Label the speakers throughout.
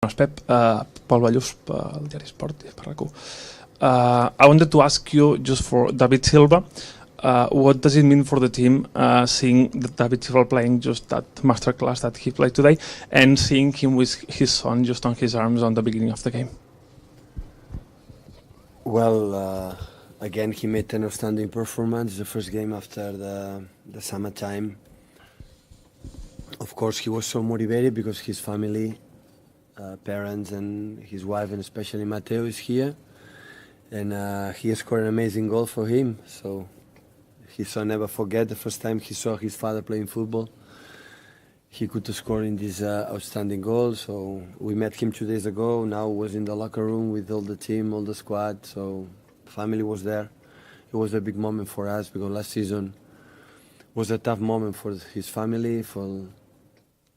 Speaker 1: Pep, Pol Ballús, pel diari Esport i per RAC1. I wanted to ask you, just for David Silva, what does it mean for the team seeing David Silva playing just that masterclass that he played today and seeing him with his son just on his arms on the beginning of the game?
Speaker 2: Well, again, he made an outstanding performance. The first game after the summertime. Of course, he was so motivated because his family, parents and his wife, and especially Matteo, is here. And he scored an amazing goal for him. So his son never forget the first time he saw his father playing football. He could score in this outstanding goal. So we met him 2 days ago. Now was in the locker room with all the team, all the squad. So family was there. It was a big moment for us because last season was a tough moment for his family.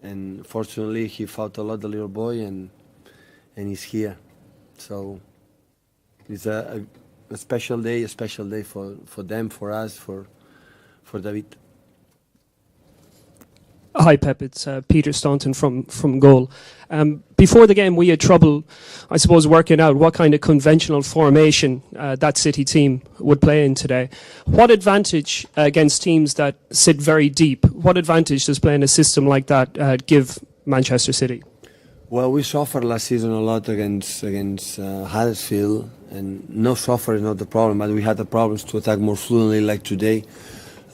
Speaker 2: And fortunately, he fought a lot, the little boy, and he's here. So it's a special day for them, for us, for David.
Speaker 3: Hi Pep, it's Peter Staunton from Goal. Before the game we had trouble, I suppose, working out what kind of conventional formation that City team would play in today. What advantage against teams that sit very deep, what advantage does playing a system like that give Manchester City?
Speaker 2: Well, we suffered last season a lot against Hudisfield, and no suffer is not the problem, but we had the problems to attack more fluently like today.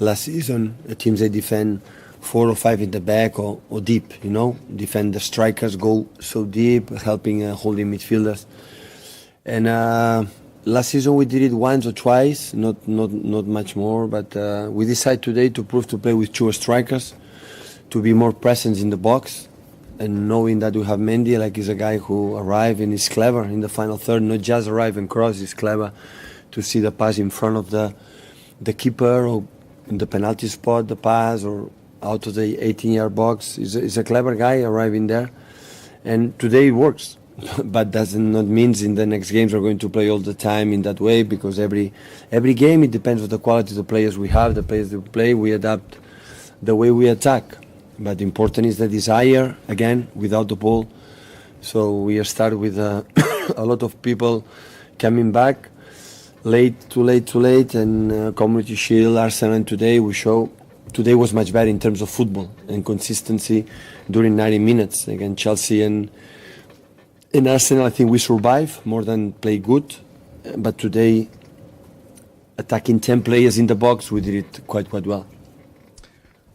Speaker 2: Last season, the teams they defend 4 or 5 in the back or deep, defend the strikers, go so deep, helping holding midfielders. And last season we did it once or twice, not much more, but we decided today to prove to play with 2 strikers, to be more present in the box, and knowing that we have Mendy, like he's a guy who arrived and is clever in the final third, not just arrive and cross, he's clever to see the pass in front of the keeper or in the penalty spot, the pass, or out of the 18-yard box. He's a clever guy arriving there, and today it works. But does not mean in the next games we're going to play all the time in that way, because every game it depends on the quality of the players we have, the players that we play. We adapt the way we attack. But important is the desire, again, without the ball. So we start with a lot of people coming back too late, and Community Shield, Arsenal, and today we show. Today was much better in terms of football and consistency during 90 minutes. Again, Chelsea and Arsenal, I think we survive more than play good. But today, attacking 10 players in the box, we did it quite well.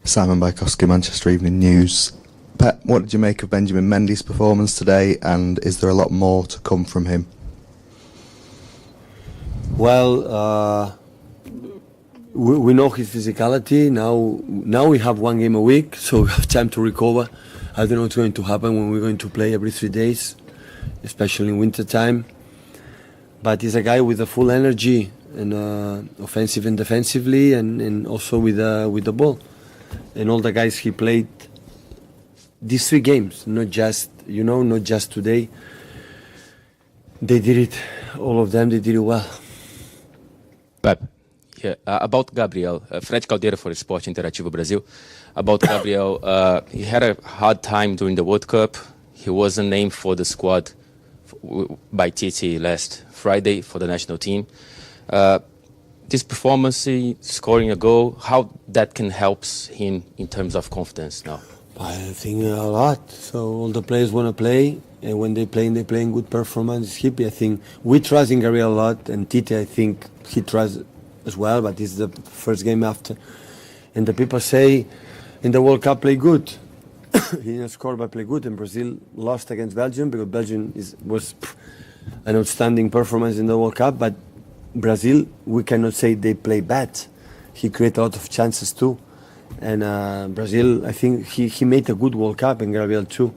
Speaker 4: Simon Bajkowski, Manchester Evening News. Pep, what did you make of Benjamin Mendy's performance today, and is there a lot more to come from him?
Speaker 2: Well, we know his physicality. Now we have 1 game a week, so we have time to recover. I don't know what's going to happen when we're going to play every 3 days, especially in winter time. But he's a guy with a full energy, and offensive and defensively, and also with the ball. And all the guys he played these 3 games, not just today. They did it, all of them. They did it well.
Speaker 5: Pep. Yeah, about Gabriel, Fred Caldeira for Esporte Interativo Brasil. About Gabriel, he had a hard time during the World Cup. He wasn't named for the squad by Tite last Friday for the national team. This performance, scoring a goal, how that can help him in terms of confidence now?
Speaker 2: I think a lot. So all the players want to play, and when they play in good performance. It's happy. I think we trust in Gabriel a lot, and Tite, I think he trusts as well, but it's the first game after. And the people say in the World Cup play good. He didn't score but play good, and Brazil lost against Belgium because Belgium was an outstanding performance in the World Cup, but Brazil, we cannot say they play bad. He created a lot of chances too. And Brazil, I think he made a good World Cup, and Gabriel too.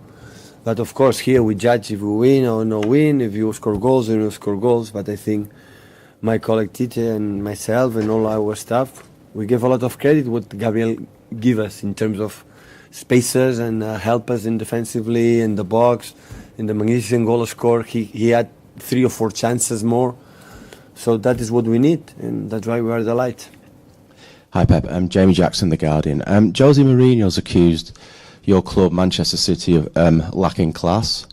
Speaker 2: But of course here we judge if we win or no win, if you score goals or you score goals. But I think my colleague Tite and myself and all our staff, we give a lot of credit what Gabriel give us in terms of spaces and help us in defensively in the box. In the magnificent goal score, he had 3 or 4 chances more. So that is what we need, and that's why we are delighted.
Speaker 6: Hi Pep, I'm Jamie Jackson, The Guardian. Jose Mourinho's accused your club, Manchester City, of lacking class.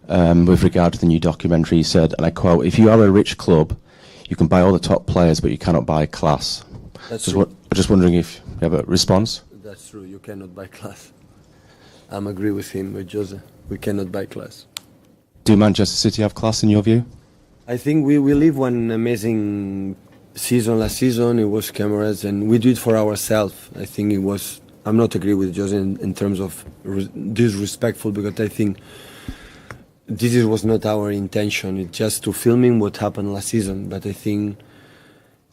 Speaker 6: with regard to the new documentary. He said, and I quote, "If you are a rich club, you can buy all the top players, but you cannot buy class."
Speaker 2: That's true.
Speaker 6: Just wondering if you have a response.
Speaker 2: That's true. You cannot buy class. I'm agree with him, with Jose. We cannot buy class.
Speaker 6: Do Manchester City have class in your view?
Speaker 2: I think we live one amazing season last season. It was cameras, and we do it for ourselves. I think it was. I'm not agree with Jose in terms of disrespectful, because I think this was not our intention. It's just to filming what happened last season. But I think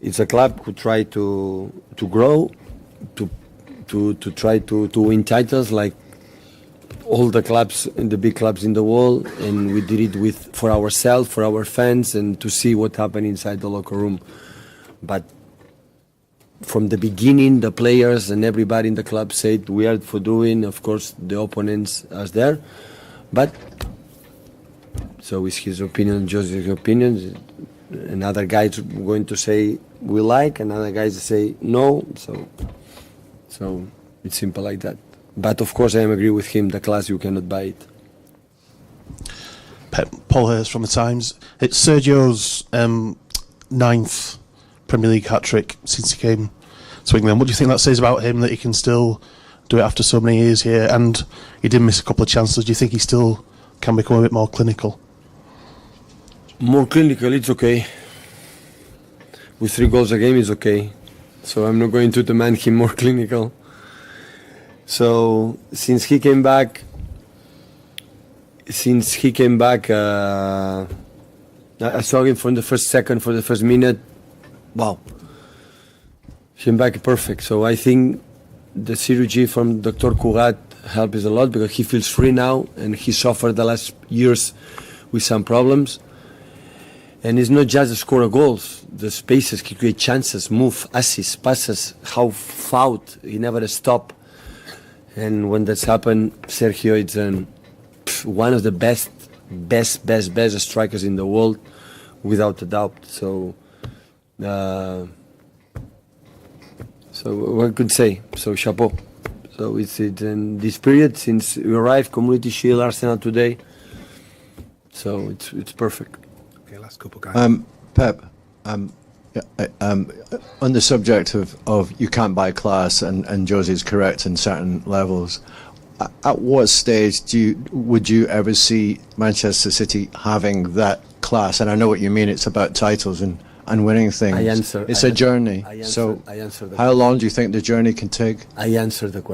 Speaker 2: it's a club who try to grow, to try to win titles like all the clubs and the big clubs in the world, and we did it for ourselves, for our fans, and to see what happened inside the locker room. But from the beginning, the players and everybody in the club said we are for doing. Of course, the opponents are there, but so is his opinion, Jose's opinion. Another guy's going to say we like, another guys say no. So it's simple like that. But of course, I am agree with him. The class, you cannot buy it.
Speaker 7: Paul Hurst from the Times. It's Sergio's ninth Premier League hat-trick since he came to England. What do you think that says about him, that he can still do it after so many years here? And he did miss a couple of chances. Do you think he still can become a bit more clinical?
Speaker 2: More clinical, it's okay. With 3 goals a game, it's okay. So I'm not going to demand him more clinical. So since he came back, I saw him from the first second, for the first minute. Wow, came back perfect. So I think the surgery from Dr. Cugat helps a lot, because he feels free now, and he suffered the last years with some problems. And it's not just the score of goals, the spaces, he create chances, move, assists, passes, how fouled, he never stop. And when that's happened, Sergio is one of the best strikers in the world, without a doubt. So what could say? So chapeau. So it's in this period since we arrived, Community Shield, Arsenal today. So it's perfect.
Speaker 8: Okay, last couple guys.
Speaker 9: Pep, on the subject of you can't buy class, and Josie's correct in certain levels, at what stage would you ever see Manchester City having that class? And I know what you mean, it's about titles and winning things. It's a journey. So how long do you think the journey can take?
Speaker 2: I answer the question.